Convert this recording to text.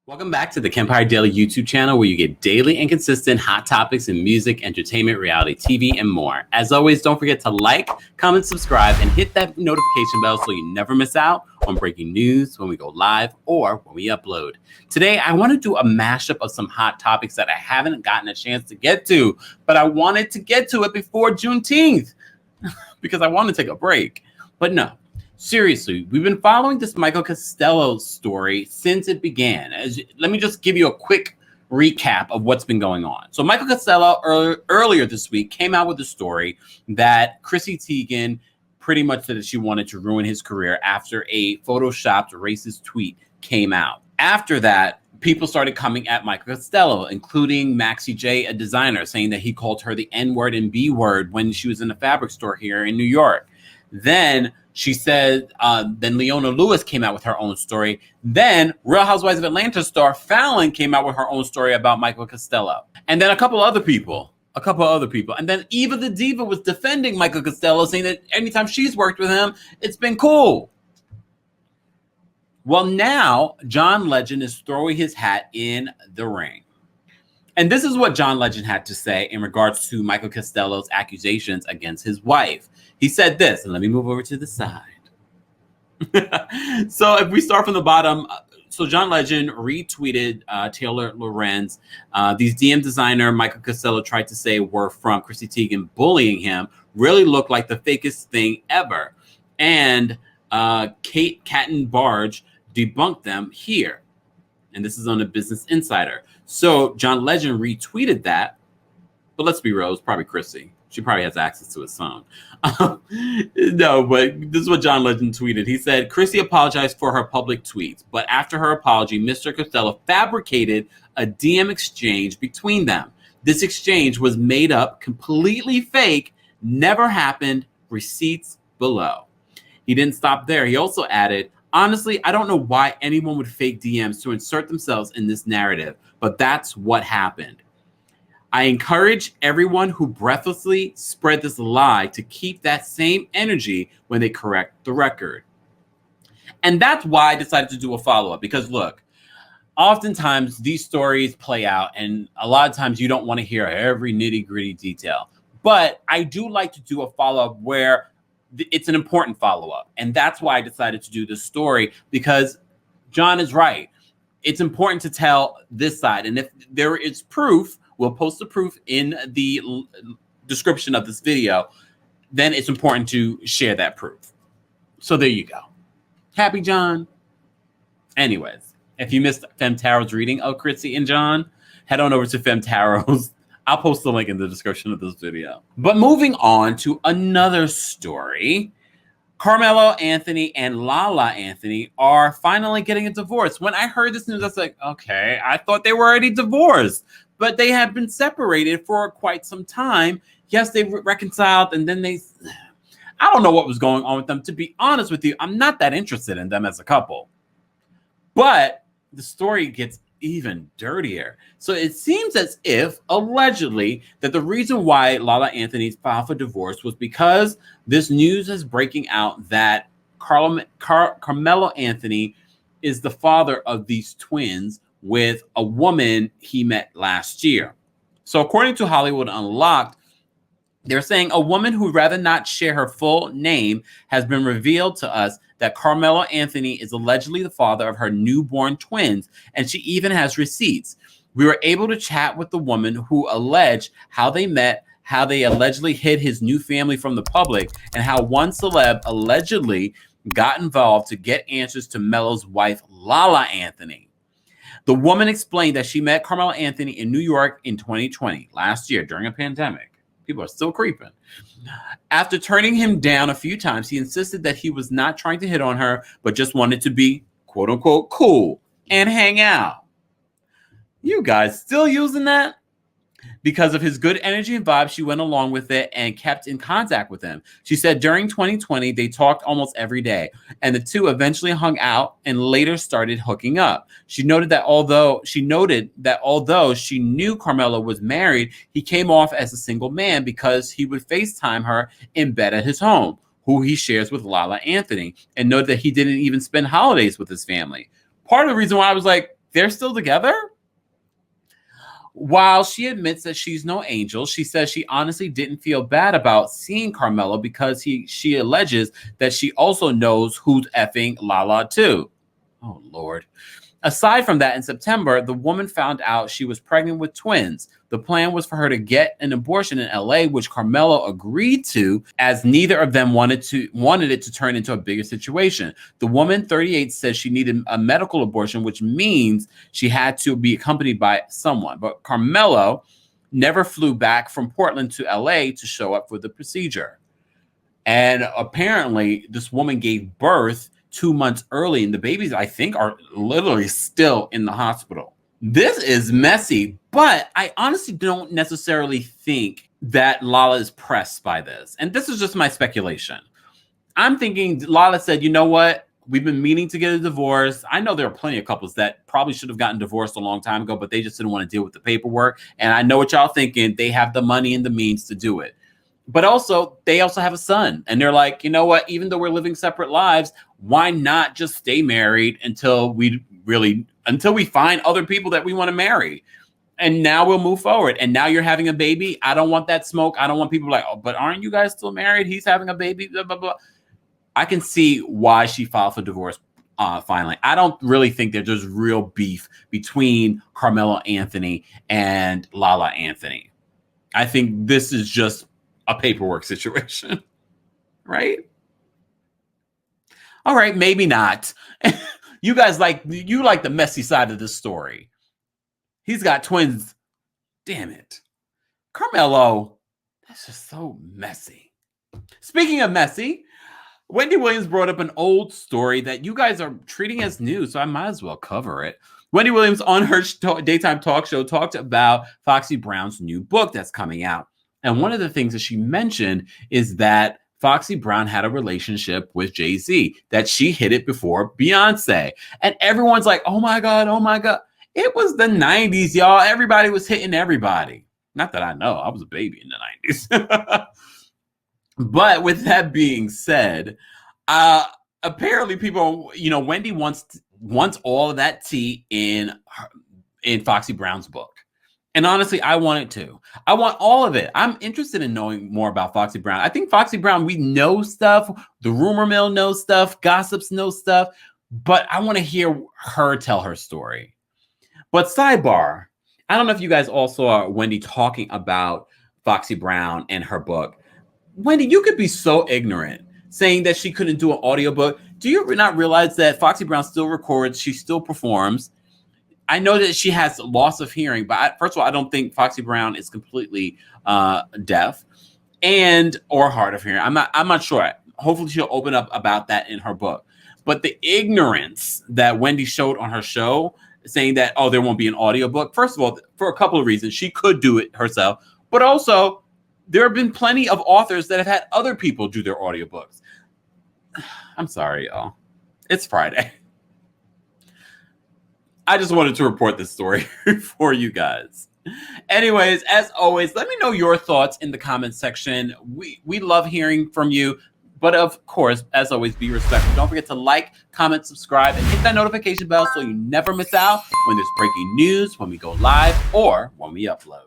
Welcome back to the Kempire Daily YouTube channel, where you get daily and consistent hot topics in music, entertainment, reality TV, and more. As always, don't forget to like, comment, subscribe, and hit that notification bell so you never miss out on breaking news when we go live or when we upload. Today, I want to do a mashup of some hot topics that I haven't gotten a chance to get to, but I wanted to get to it before Juneteenth because I want to take a break. But no. Seriously, we've been following this Michael Costello story since it began. Let me just give you a quick recap of what's been going on. So Michael Costello earlier this week came out with a story that Chrissy Teigen pretty much said that she wanted to ruin his career after a photoshopped racist tweet came out. After that, people started coming at Michael Costello, including Maxi J, a designer, saying that he called her the N-word and B-word when she was in a fabric store here in New York. Then she said, then Leona Lewis came out with her own story. Then Real Housewives of Atlanta star Fallon came out with her own story about Michael Costello. And then a couple other people. And then Eva the Diva was defending Michael Costello, saying that anytime she's worked with him, it's been cool. Well, now John Legend is throwing his hat in the ring. And this is what John Legend had to say in regards to Michael Costello's accusations against his wife. He said this, and let me move over to the side. So if we start from the bottom, so John Legend retweeted Taylor Lorenz. These DM designer Michael Costello tried to say were from Chrissy Teigen bullying him, really looked like the fakest thing ever. And Kate Kattenbarge debunked them here. And this is on the Business Insider. So John Legend retweeted that, but let's be real, it's probably Chrissy. She probably has access to his phone. No, but this is what John Legend tweeted. He said, Chrissy apologized for her public tweets, but after her apology, Mr. Costello fabricated a DM exchange between them. This exchange was made up, completely fake, never happened, receipts below. He didn't stop there. He also added, honestly, I don't know why anyone would fake DMs to insert themselves in this narrative, but that's what happened. I encourage everyone who breathlessly spread this lie to keep that same energy when they correct the record. And that's why I decided to do a follow-up, because look, oftentimes these stories play out and a lot of times you don't want to hear every nitty-gritty detail. But I do like to do a follow-up where it's an important follow-up. And that's why I decided to do this story, because John is right. It's important to tell this side. And if there is proof, we'll post the proof in the description of this video, then it's important to share that proof. So there you go. Happy John. Anyways, if you missed Femtaro's reading of Chrissy and John, head on over to Femtaro's. I'll post the link in the description of this video. But moving on to another story, Carmelo Anthony and LaLa Anthony are finally getting a divorce. When I heard this news, I was like, okay, I thought they were already divorced, but they have been separated for quite some time. Yes, they reconciled, and then I don't know what was going on with them. To be honest with you, I'm not that interested in them as a couple. But the story gets even dirtier. So it seems as if, allegedly, that the reason why LaLa Anthony filed for divorce was because this news is breaking out that Carmelo Anthony is the father of these twins with a woman he met last year. So according to Hollywood Unlocked, they're saying a woman who'd rather not share her full name has been revealed to us that Carmelo Anthony is allegedly the father of her newborn twins, and she even has receipts. We were able to chat with the woman who alleged how they met, how they allegedly hid his new family from the public, and how one celeb allegedly got involved to get answers to Melo's wife, LaLa Anthony. The woman explained that she met Carmelo Anthony in New York in 2020, last year, during a pandemic. People are still creeping. After turning him down a few times, he insisted that he was not trying to hit on her, but just wanted to be, quote unquote, cool and hang out. You guys still using that? Because of his good energy and vibe, she went along with it and kept in contact with him. She said during 2020, they talked almost every day, and the two eventually hung out and later started hooking up. She noted that although she knew Carmelo was married, he came off as a single man because he would FaceTime her in bed at his home, who he shares with LaLa Anthony, and noted that he didn't even spend holidays with his family. Part of the reason why I was like, they're still together? While she admits that she's no angel, she says she honestly didn't feel bad about seeing Carmelo because she alleges that she also knows who's effing LaLa too. Oh, Lord. Aside from that, in September, the woman found out she was pregnant with twins. The plan was for her to get an abortion in LA, which Carmelo agreed to, as neither of them wanted it to turn into a bigger situation. The woman, 38, says she needed a medical abortion, which means she had to be accompanied by someone. But Carmelo never flew back from Portland to LA to show up for the procedure. And apparently, this woman gave birth 2 months early, and the babies, I think, are literally still in the hospital. This is messy, but I honestly don't necessarily think that LaLa is pressed by this. And this is just my speculation. I'm thinking LaLa said, you know what? We've been meaning to get a divorce. I know there are plenty of couples that probably should have gotten divorced a long time ago, but they just didn't want to deal with the paperwork. And I know what y'all thinking. They have the money and the means to do it. But also, they also have a son. And they're like, you know what? Even though we're living separate lives, why not just stay married until we find other people that we want to marry? And now we'll move forward. And now you're having a baby. I don't want that smoke. I don't want people like, oh, but aren't you guys still married? He's having a baby, blah, blah, blah. I can see why she filed for divorce finally. I don't really think that there's real beef between Carmelo Anthony and LaLa Anthony. I think this is just a paperwork situation, right? All right, maybe not. You guys like the messy side of this story. He's got twins. Damn it. Carmelo, that's just so messy. Speaking of messy, Wendy Williams brought up an old story that you guys are treating as new, so I might as well cover it. Wendy Williams on her daytime talk show talked about Foxy Brown's new book that's coming out. And one of the things that she mentioned is that Foxy Brown had a relationship with Jay-Z, that she hit it before Beyonce. And everyone's like, oh my God, oh my God. It was the 90s, y'all. Everybody was hitting everybody. Not that I know. I was a baby in the 90s. But with that being said, apparently people, Wendy wants all of that tea in Foxy Brown's book. And honestly, I want it too. I want all of it. I'm interested in knowing more about Foxy Brown. I think Foxy Brown, we know stuff. The rumor mill knows stuff. Gossips know stuff. But I want to hear her tell her story. But sidebar, I don't know if you guys all saw Wendy talking about Foxy Brown and her book. Wendy, you could be so ignorant saying that she couldn't do an audiobook. Do you not realize that Foxy Brown still records? She still performs. I know that she has loss of hearing, but first of all, I don't think Foxy Brown is completely deaf or hard of hearing. I'm not sure. Hopefully she'll open up about that in her book. But the ignorance that Wendy showed on her show, saying that, oh, there won't be an audiobook. First of all, for a couple of reasons, she could do it herself. But also, there have been plenty of authors that have had other people do their audiobooks. I'm sorry, y'all. It's Friday. I just wanted to report this story for you guys. Anyways, as always, let me know your thoughts in the comments section. We love hearing from you. But of course, as always, be respectful. Don't forget to like, comment, subscribe, and hit that notification bell so you never miss out when there's breaking news, when we go live, or when we upload.